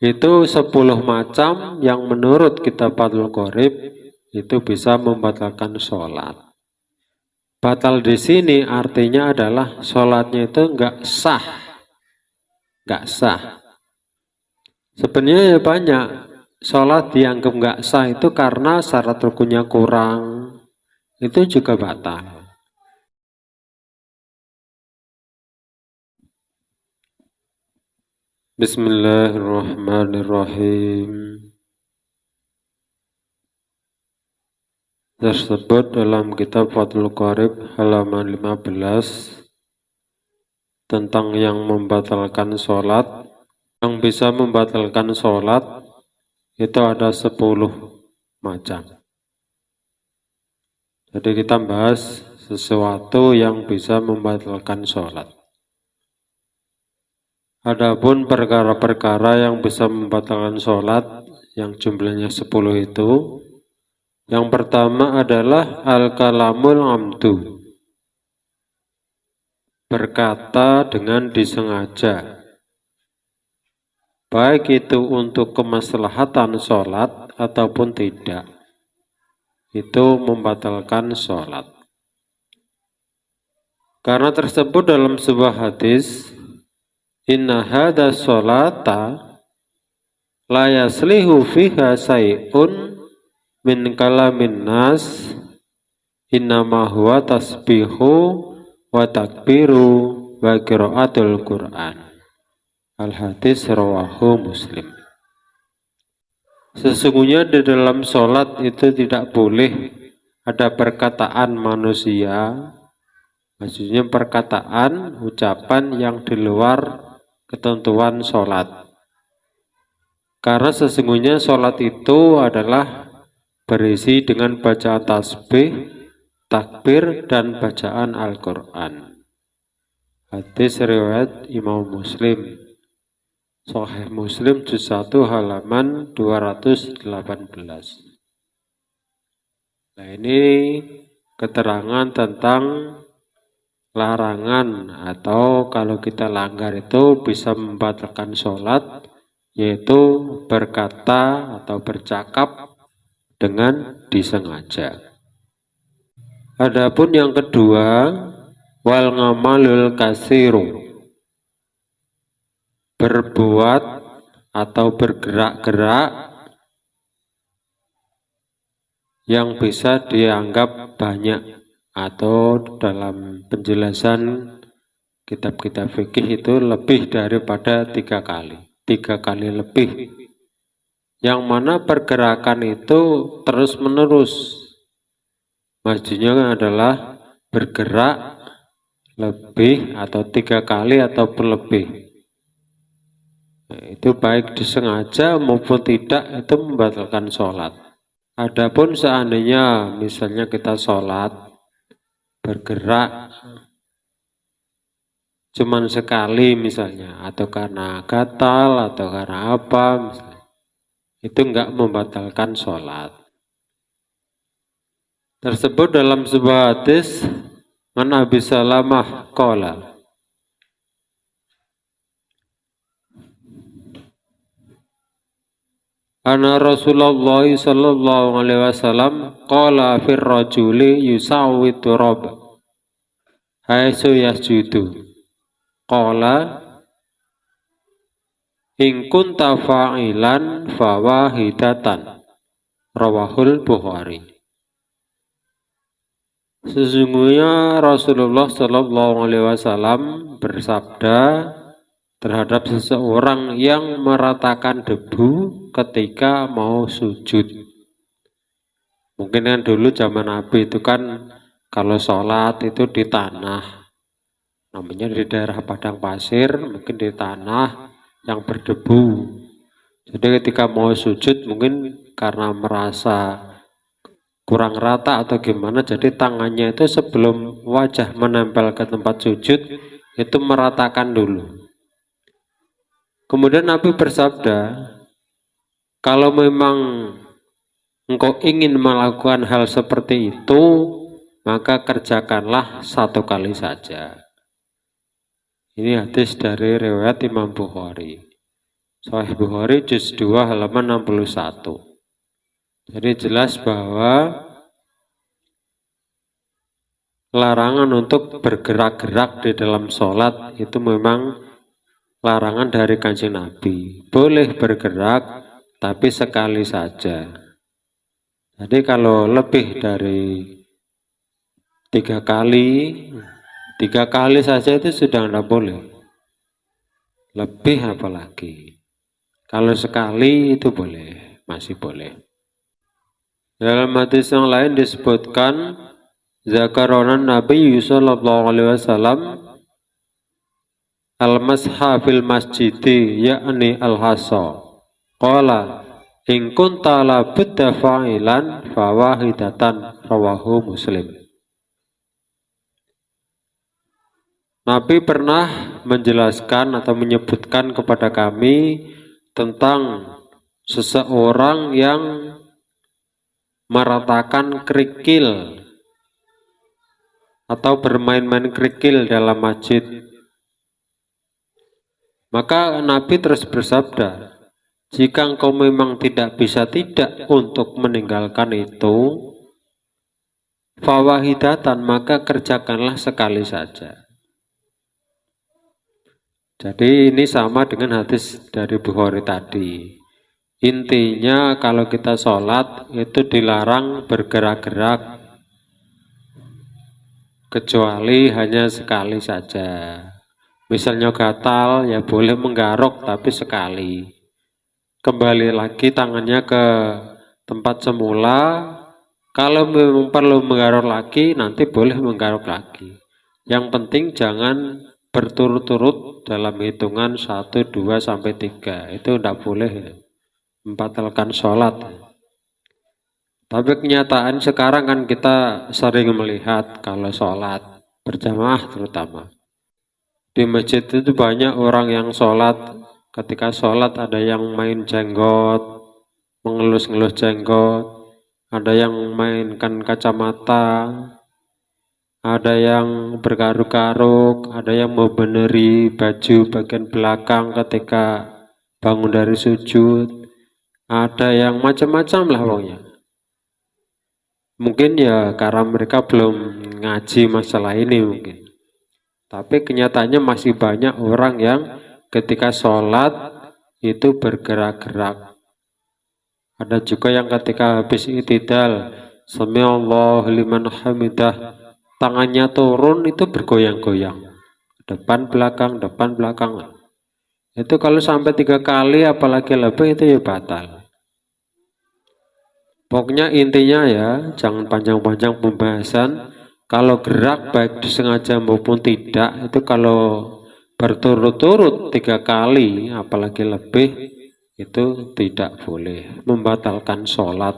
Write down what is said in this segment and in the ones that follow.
Itu 10 macam yang menurut kitab Fathul Qorib itu bisa membatalkan sholat. Batal di sini artinya adalah sholatnya itu nggak sah. Nggak sah. Sebenarnya banyak sholat dianggap nggak sah itu karena syarat rukunnya kurang. Itu juga batal. Bismillahirrahmanirrahim. Tersebut dalam kitab Fathul Qorib halaman 15 tentang yang membatalkan sholat. Yang bisa membatalkan sholat itu ada 10 macam. Jadi kita bahas sesuatu yang bisa membatalkan sholat. Adapun perkara-perkara yang bisa membatalkan sholat yang jumlahnya 10 itu, yang pertama adalah al-kalamul amdu, berkata dengan disengaja, baik itu untuk kemaslahatan sholat ataupun tidak, itu membatalkan sholat. Karena tersebut dalam sebuah hadis, inna hadha sholata la yaslihu fiha say'un min kalamin nas innama huwa tasbihu wa takbiru wa qiraatul Qur'an. Al-hadis rawahu Muslim. Sesungguhnya di dalam sholat itu tidak boleh ada perkataan manusia, maksudnya perkataan, ucapan yang di luar ketentuan sholat. Karena sesungguhnya sholat itu adalah berisi dengan bacaan tasbih, takbir, dan bacaan Al-Quran. Hadis riwayat Imam Muslim, Sahih Muslim juz 1 halaman 218. Nah, ini keterangan tentang larangan atau kalau kita langgar itu bisa membatalkan sholat, yaitu berkata atau bercakap dengan disengaja. Adapun yang kedua, wal ngamalul kasiru, berbuat atau bergerak-gerak yang bisa dianggap banyak, atau dalam penjelasan kitab-kitab fikih itu lebih daripada 3 kali, 3 kali lebih, yang mana pergerakan itu terus menerus, maksudnya adalah bergerak lebih atau 3 kali ataupun lebih. Nah, itu baik disengaja maupun tidak itu membatalkan sholat. Adapun seandainya misalnya kita sholat bergerak cuman sekali misalnya, atau karena gatal atau karena apa misalnya, itu enggak membatalkan sholat. Tersebut dalam sebuah hadis an Abi Salamah qala, ana Rasulullah sallallahu alaihi wasallam qala fir rajuli yusawwitu rabb haitsu yasjudu qala in kunta fa'ilan fawahidatan, rawahul Bukhari. Sesungguhnya Rasulullah sallallahu alaihi wasallam bersabda terhadap seseorang yang meratakan debu ketika mau sujud. Mungkin kan dulu zaman Nabi itu kan kalau sholat itu di tanah, namanya di daerah padang pasir, mungkin di tanah yang berdebu. Jadi ketika mau sujud mungkin karena merasa kurang rata atau gimana, jadi tangannya itu sebelum wajah menempel ke tempat sujud itu meratakan dulu. Kemudian Nabi bersabda, kalau memang engkau ingin melakukan hal seperti itu, maka kerjakanlah 1 kali saja. Ini hadis dari riwayat Imam Bukhari. Sahih Bukhari juz 2 halaman 61. Jadi jelas bahwa larangan untuk bergerak-gerak di dalam sholat itu memang larangan dari Kanjeng Nabi. Boleh bergerak tapi sekali saja. Jadi kalau lebih dari 3 kali saja itu sudah tidak boleh. Lebih apalagi. Kalau sekali itu boleh, masih boleh. Dalam hadis yang lain disebutkan Zakaronan Nabi sallallahu alaihi wasallam al-masha fil masjidi yakni al-hasa. Qala in kunta la budda fa'ilan fawahidatan rawahu Muslim. Nabi pernah menjelaskan atau menyebutkan kepada kami tentang seseorang yang meratakan kerikil atau bermain-main kerikil dalam masjid. Maka Nabi terus bersabda, jika engkau memang tidak bisa untuk meninggalkan itu, fawahidatan, maka kerjakanlah sekali saja. Jadi ini sama dengan hadis dari Bukhari tadi. Intinya kalau kita sholat itu dilarang bergerak-gerak kecuali hanya sekali saja. Misalnya gatal ya boleh menggaruk tapi sekali. Kembali lagi tangannya ke tempat semula. Kalau memang perlu menggaruk lagi nanti boleh menggaruk lagi. Yang penting jangan berturut-turut dalam hitungan 1, 2, sampai 3. Itu tidak boleh membatalkan sholat. Tapi kenyataan sekarang kan kita sering melihat kalau sholat berjamaah terutama. Di masjid itu banyak orang yang sholat, ketika sholat ada yang main jenggot, mengelus-ngelus jenggot, ada yang mainkan kacamata, ada yang bergaruk-garuk, ada yang membeneri baju bagian belakang ketika bangun dari sujud, ada yang macam-macam lah pokoknya. Mungkin ya karena mereka belum ngaji masalah ini mungkin. Tapi kenyataannya masih banyak orang yang ketika sholat itu bergerak-gerak. Ada juga yang ketika habis i'tidal, sami'allahu liman hamidah, tangannya turun itu bergoyang-goyang. Depan belakang. Itu kalau sampai 3 kali apalagi lebih itu ya batal. Pokoknya intinya ya, jangan panjang-panjang pembahasan. Kalau gerak baik disengaja maupun tidak, itu kalau berturut-turut 3 kali, apalagi lebih, itu tidak boleh membatalkan sholat.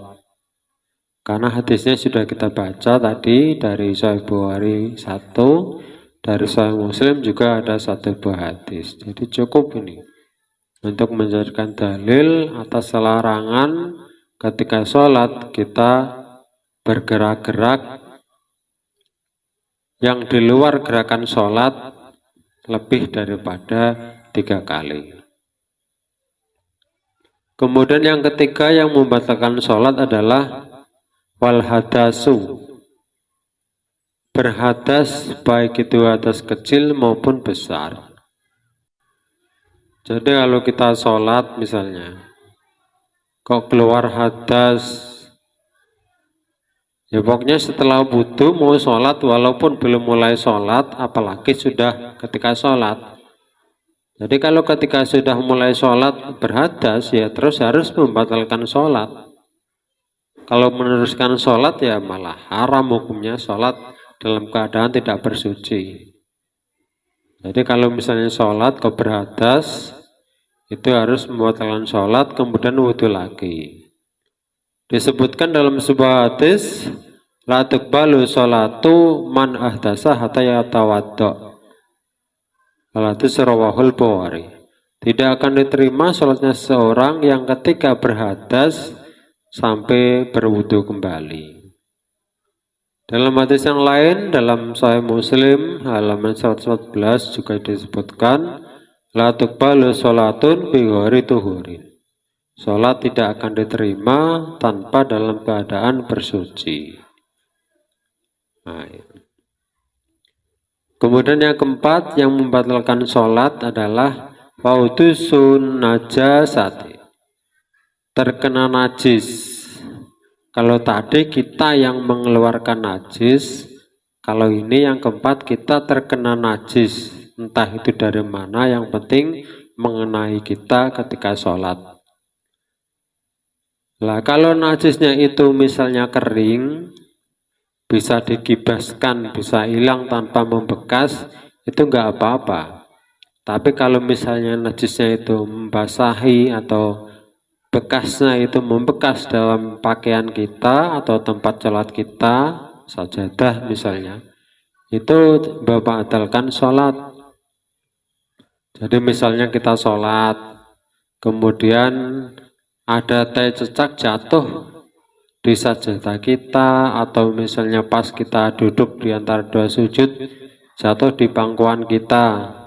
Karena hadisnya sudah kita baca tadi dari Sahih Bukhari 1, dari Sahih Muslim juga ada 1 buah hadis. Jadi cukup ini untuk menjadikan dalil atas larangan ketika sholat kita bergerak-gerak yang di luar gerakan sholat lebih daripada 3 kali. Kemudian yang ketiga yang membatalkan sholat adalah wal hadasu, berhadas baik itu hadas kecil maupun besar. Jadi kalau kita sholat misalnya kok keluar hadas, ya pokoknya setelah wudu mau sholat walaupun belum mulai sholat, apalagi sudah ketika sholat. Jadi kalau ketika sudah mulai sholat berhadas ya terus harus membatalkan sholat. Kalau meneruskan sholat ya malah haram hukumnya sholat dalam keadaan tidak bersuci. Jadi kalau misalnya sholat kok berhadas, itu harus membatalkan sholat kemudian wudhu lagi. Disebutkan dalam sebuah hadis, la tuqbalu sholatu man ahdasa hatta yatawadda. Al-hadis rawahul Bukhari. Tidak akan diterima sholatnya seorang yang ketika berhadas sampai berwudu kembali. Dalam hadis yang lain dalam Sahih Muslim halaman 114 juga disebutkan La tuqbalu sholatun bi ghairi tuhurin. Sholat tidak akan diterima tanpa dalam keadaan bersuci. Nah, kemudian yang keempat yang membatalkan sholat adalah fautusun najasati, terkena najis. Kalau tadi kita yang mengeluarkan najis, kalau ini yang keempat kita terkena najis, entah itu dari mana, yang penting mengenai kita ketika sholat. Lah kalau najisnya itu misalnya kering, bisa dikibaskan, bisa hilang tanpa membekas, itu enggak apa-apa. Tapi kalau misalnya najisnya itu membasahi atau bekasnya itu membekas dalam pakaian kita atau tempat sholat kita, sajadah misalnya, itu membatalkan sholat. Jadi misalnya kita sholat, kemudian ada teh cecak jatuh di sajadah kita, atau misalnya pas kita duduk di antara dua sujud jatuh di pangkuan kita.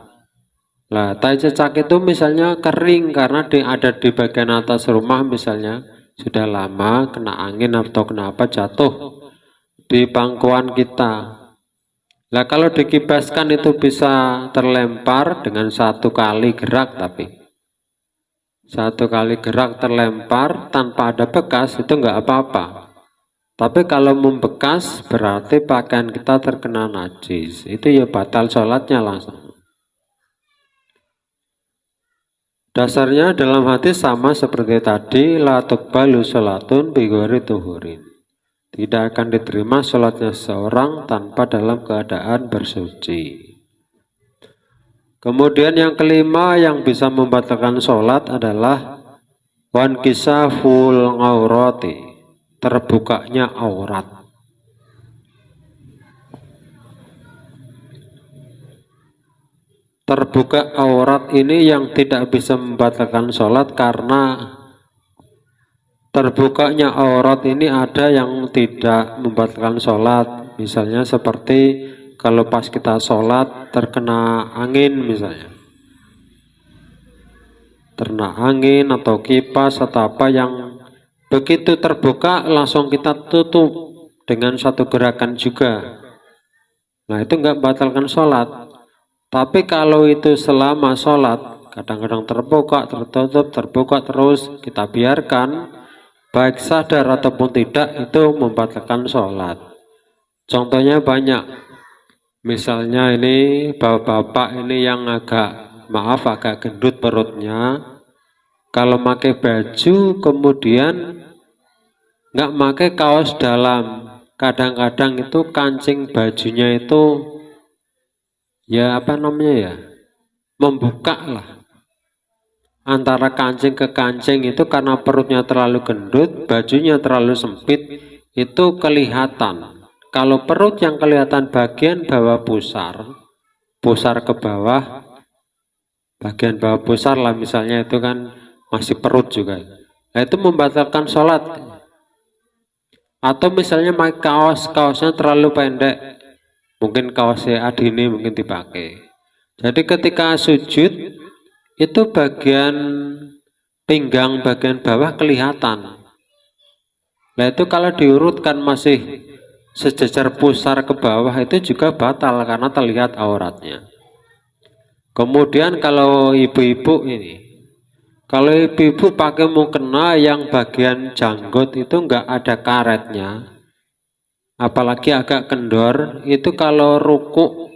Nah, teh cecak itu misalnya kering karena ada di bagian atas rumah, misalnya sudah lama kena angin atau kenapa jatuh di pangkuan kita. Nah, kalau dikibaskan itu bisa terlempar dengan satu kali gerak, tapi satu kali gerak terlempar tanpa ada bekas itu enggak apa-apa. Tapi kalau membekas berarti pakaian kita terkena najis, itu ya batal sholatnya langsung. Dasarnya dalam hadis sama seperti tadi, la tuqbalu sholatun bi ghairi tuhurin. Tidak akan diterima sholatnya seorang tanpa dalam keadaan bersuci. Kemudian yang kelima yang bisa membatalkan sholat adalah wankisaful aurati, terbukanya aurat. Terbuka aurat ini yang tidak bisa membatalkan sholat, karena terbukanya aurat ini ada yang tidak membatalkan sholat. Misalnya seperti kalau pas kita sholat terkena angin, misalnya terkena angin atau kipas atau apa yang begitu terbuka langsung kita tutup dengan satu gerakan juga. Nah, itu enggak membatalkan sholat. Tapi kalau itu selama sholat kadang-kadang terbuka, tertutup, terbuka terus, kita biarkan baik sadar ataupun tidak, itu membatalkan sholat. Contohnya banyak. Misalnya ini bapak-bapak ini yang agak gendut perutnya, kalau pakai baju kemudian nggak pakai kaos dalam, kadang-kadang itu kancing bajunya itu ya apa namanya ya, membuka lah antara kancing ke kancing, itu karena perutnya terlalu gendut, bajunya terlalu sempit, itu kelihatan. Kalau perut yang kelihatan bagian bawah pusar ke bawah, bagian bawah pusar lah misalnya, itu kan masih perut juga. Nah, itu membatalkan sholat. Atau misalnya pakai kaosnya terlalu pendek, mungkin kaosnya adini mungkin dipakai. Jadi ketika sujud itu bagian pinggang bagian bawah kelihatan. Nah, itu kalau diurutkan masih sejajar pusar ke bawah itu juga batal karena terlihat auratnya. Kemudian kalau ibu-ibu ini, kalau ibu-ibu pakai mukena yang bagian janggut itu enggak ada karetnya, apalagi agak kendor, itu kalau ruku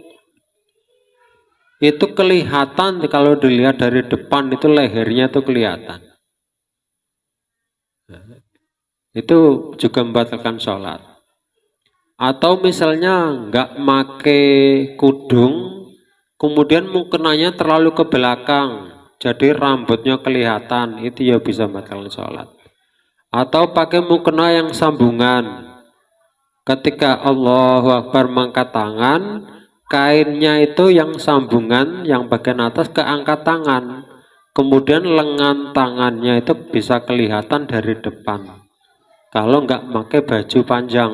itu kelihatan, kalau dilihat dari depan itu lehernya itu kelihatan. Itu juga membatalkan sholat. Atau misalnya nggak make kudung, kemudian mukenanya terlalu ke belakang, jadi rambutnya kelihatan, itu ya bisa membatalkan sholat. Atau pakai mukena yang sambungan, ketika Allahu Akbar mengangkat tangan, kainnya itu yang sambungan, yang bagian atas keangkat tangan, kemudian lengan tangannya itu bisa kelihatan dari depan kalau nggak pakai baju panjang.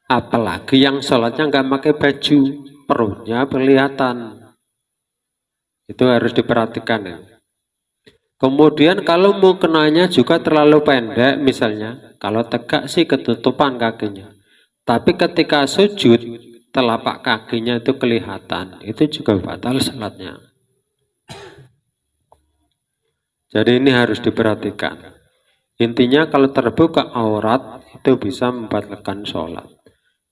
Apalagi yang sholatnya nggak pakai baju, perutnya kelihatan. Itu harus diperhatikan ya. Kemudian kalau mukenanya juga terlalu pendek misalnya, kalau tegak sih ketutupan kakinya. Tapi ketika sujud, telapak kakinya itu kelihatan, itu juga batal salatnya. Jadi ini harus diperhatikan. Intinya kalau terbuka aurat itu bisa membatalkan sholat.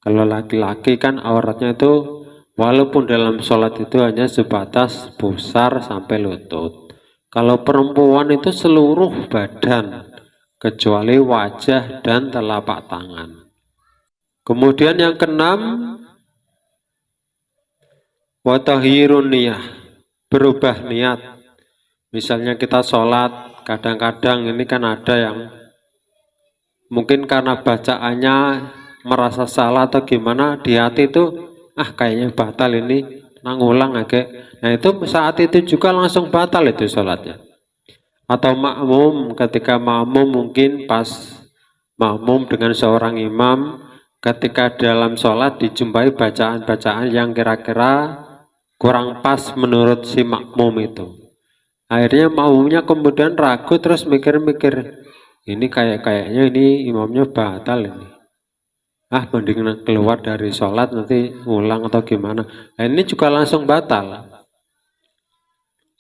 Kalau laki-laki kan auratnya itu walaupun dalam sholat itu hanya sebatas pusar sampai lutut. Kalau perempuan itu seluruh badan, kecuali wajah dan telapak tangan. Kemudian yang keenam, watahirun niyah, berubah niat. Misalnya kita sholat, kadang-kadang ini kan ada yang mungkin karena bacaannya merasa salah atau gimana, di hati itu, kayaknya batal ini, ngulang agak. Nah itu saat itu juga langsung batal itu sholatnya. Atau makmum, ketika makmum mungkin pas makmum dengan seorang imam, ketika dalam sholat dijumpai bacaan-bacaan yang kira-kira kurang pas menurut si makmum itu. Akhirnya makmumnya kemudian ragu terus mikir-mikir, ini kayaknya ini imamnya batal ini. Mending keluar dari sholat nanti ngulang atau gimana. Nah, ini juga langsung batal.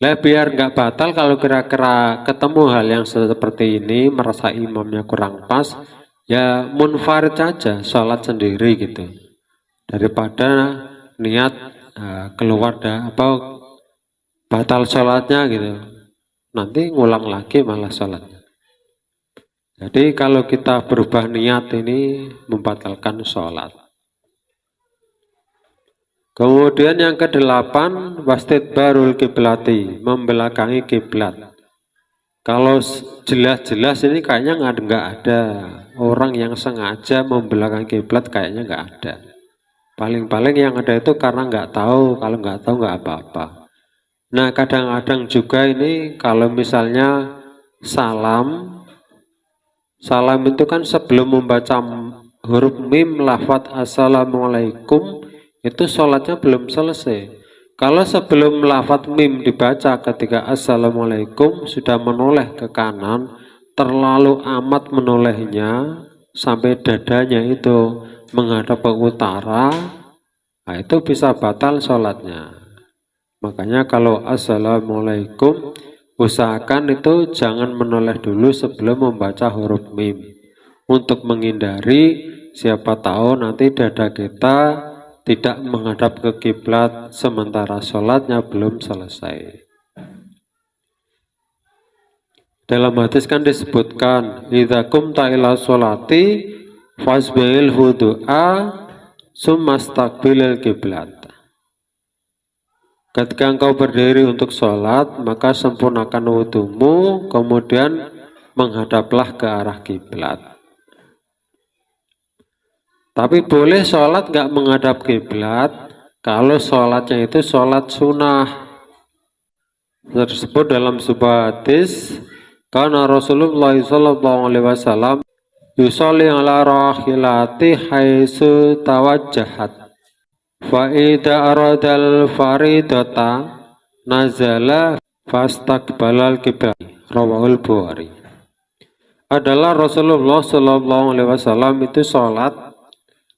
Lah biar nggak batal kalau kira-kira ketemu hal yang seperti ini, merasa imamnya kurang pas, ya munfarid saja, sholat sendiri gitu. Daripada niat keluar batal sholatnya gitu. Nanti ngulang lagi malah sholatnya. Jadi kalau kita berubah niat ini membatalkan sholat. Kemudian yang kedelapan, wastidbarul kiblati, membelakangi kiblat. Kalau jelas-jelas ini kayaknya nggak ada orang yang sengaja membelakangi kiblat, kayaknya nggak ada. Paling-paling yang ada itu karena nggak tahu, kalau nggak tahu nggak apa-apa. Nah kadang-kadang juga ini kalau misalnya salam itu kan sebelum membaca huruf mim lafadz assalamualaikum itu sholatnya belum selesai. Kalau sebelum lafadz mim dibaca ketika assalamualaikum sudah menoleh ke kanan, terlalu amat menolehnya sampai dadanya itu menghadap ke utara, nah itu bisa batal sholatnya. Makanya kalau assalamualaikum usahakan itu jangan menoleh dulu sebelum membaca huruf mim. Untuk menghindari siapa tahu nanti dada kita tidak menghadap ke kiblat sementara sholatnya belum selesai. Dalam hadis kan disebutkan, idza qumta ila sholati fasbil hudu'a summastaqbilil kiblat. Ketika engkau berdiri untuk sholat, maka sempurnakan wudumu, kemudian menghadaplah ke arah kiblat. Tapi boleh sholat nggak menghadap kiblat kalau sholatnya itu sholat sunnah. Tersebut dalam sebuah hadis, karena Rasulullah SAW yusolli ala rahilati haitsu tawajjahat. Fa'idha aradal faridata nazala fastaqbalal kiblat. Rawahul Bukhari. Adalah Rasulullah SAW itu sholat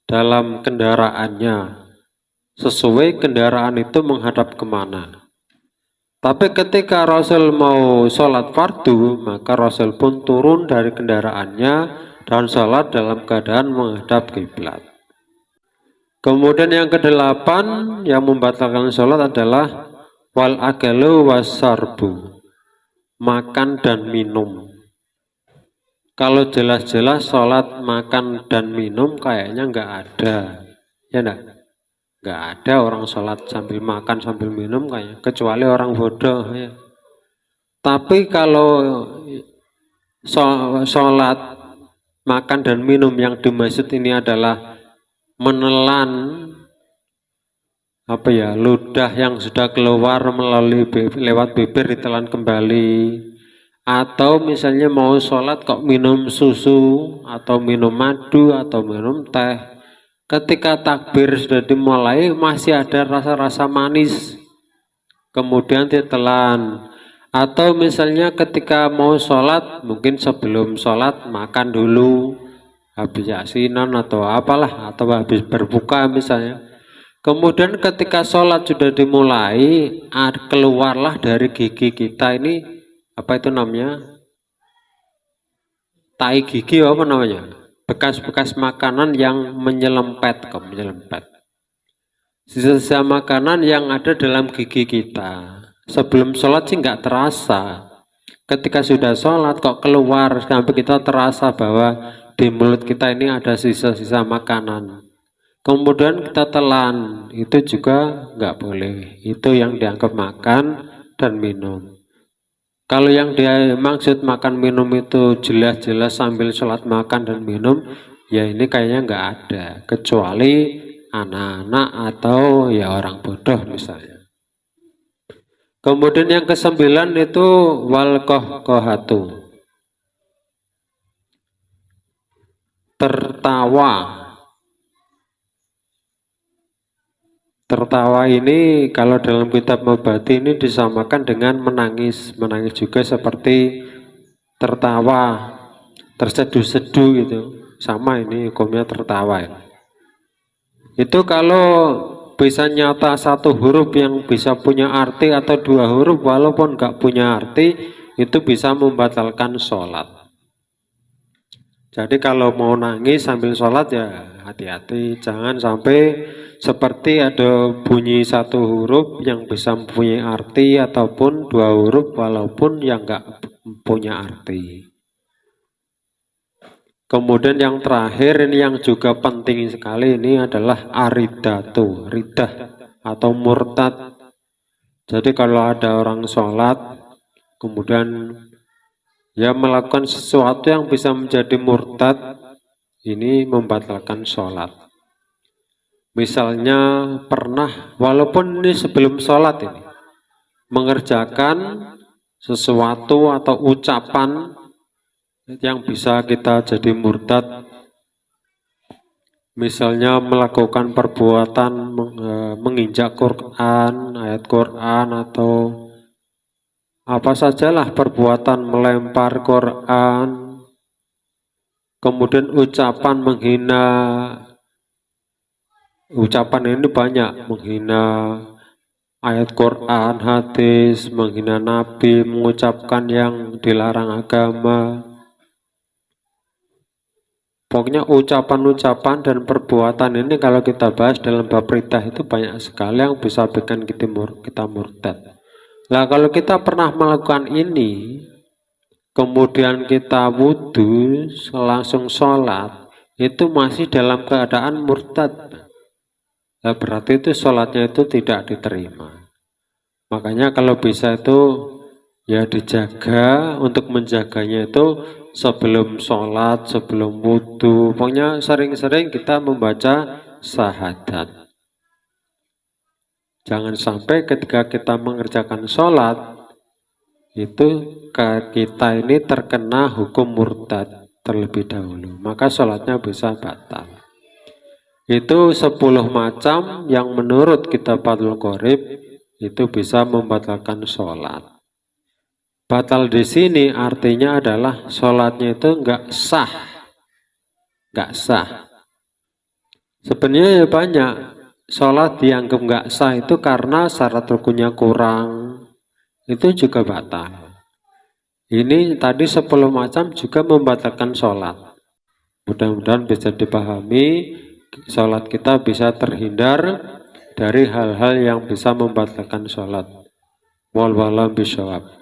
dalam kendaraannya, sesuai kendaraan itu menghadap kemana. Tapi ketika Rasul mau sholat fardu, maka Rasul pun turun dari kendaraannya dan sholat dalam keadaan menghadap kiblat. Kemudian yang kedelapan yang membatalkan sholat adalah wal akalu wasarbu, makan dan minum. Kalau jelas-jelas sholat makan dan minum kayaknya nggak ada, ya nggak ada orang sholat sambil makan sambil minum kayaknya, kecuali orang bodoh ya. Tapi kalau sholat makan dan minum yang dimaksud ini adalah menelan ludah yang sudah keluar melalui lewat bibir ditelan kembali, atau misalnya mau sholat kok minum susu atau minum madu atau minum teh, ketika takbir sudah dimulai masih ada rasa-rasa manis, kemudian ditelan. Atau misalnya ketika mau sholat, mungkin sebelum sholat makan dulu, habis yasinan atau apalah, atau habis berbuka misalnya. Kemudian ketika sholat sudah dimulai, keluarlah dari gigi kita ini, apa itu namanya? Tai gigi apa namanya? Bekas-bekas makanan yang menyelempet. Sisa-sisa makanan yang ada dalam gigi kita. Sebelum sholat sih nggak terasa. Ketika sudah sholat kok keluar, sampai kita terasa bahwa di mulut kita ini ada sisa-sisa makanan. Kemudian kita telan, itu juga nggak boleh. Itu yang dianggap makan dan minum. Kalau yang dia maksud makan minum itu jelas-jelas sambil sholat makan dan minum, ya ini kayaknya nggak ada. Kecuali anak-anak atau ya orang bodoh misalnya. Kemudian yang ke-9 itu wal-kohatu. Tertawa. Tertawa ini kalau dalam kitab Mubati ini disamakan dengan menangis. Menangis juga seperti tertawa, terseduh-seduh gitu. Sama ini hukumnya tertawa ya. Itu kalau bisa nyata satu huruf yang bisa punya arti atau dua huruf walaupun nggak punya arti, itu bisa membatalkan sholat. Jadi kalau mau nangis sambil sholat ya hati-hati, jangan sampai seperti ada bunyi satu huruf yang bisa mempunyai arti ataupun dua huruf walaupun yang nggak punya arti. Kemudian yang terakhir ini yang juga penting sekali, ini adalah aridatu, ridah atau murtad. Jadi kalau ada orang sholat kemudian ya melakukan sesuatu yang bisa menjadi murtad, ini membatalkan sholat. Misalnya pernah, walaupun ini sebelum sholat ini, mengerjakan sesuatu atau ucapan yang bisa kita jadi murtad, misalnya melakukan perbuatan menginjak Quran, ayat Quran, atau apa sajalah perbuatan melempar Quran, kemudian ucapan menghina, ucapan ini banyak, menghina ayat Quran, hadis, menghina Nabi, mengucapkan yang dilarang agama. Pokoknya ucapan-ucapan dan perbuatan ini kalau kita bahas dalam bab ridah itu banyak sekali yang bisa bikin kita murtad. Nah kalau kita pernah melakukan ini, kemudian kita wudhu, langsung sholat, itu masih dalam keadaan murtad. Nah, berarti itu sholatnya itu tidak diterima. Makanya kalau bisa itu ya dijaga, untuk menjaganya itu sebelum sholat, sebelum wudhu, pokoknya sering-sering kita membaca syahadat. Jangan sampai ketika kita mengerjakan sholat, itu kita ini terkena hukum murtad terlebih dahulu, maka sholatnya bisa batal. Itu 10 macam yang menurut kitab Fathul Qorib itu bisa membatalkan sholat. Batal di sini artinya adalah sholatnya itu nggak sah. Sebenarnya banyak sholat dianggap nggak sah itu karena syarat rukunnya kurang, itu juga batal. Ini tadi 10 macam juga membatalkan sholat. Mudah-mudahan bisa dipahami, sholat kita bisa terhindar dari hal-hal yang bisa membatalkan sholat. Wallahu a'lam bishawab.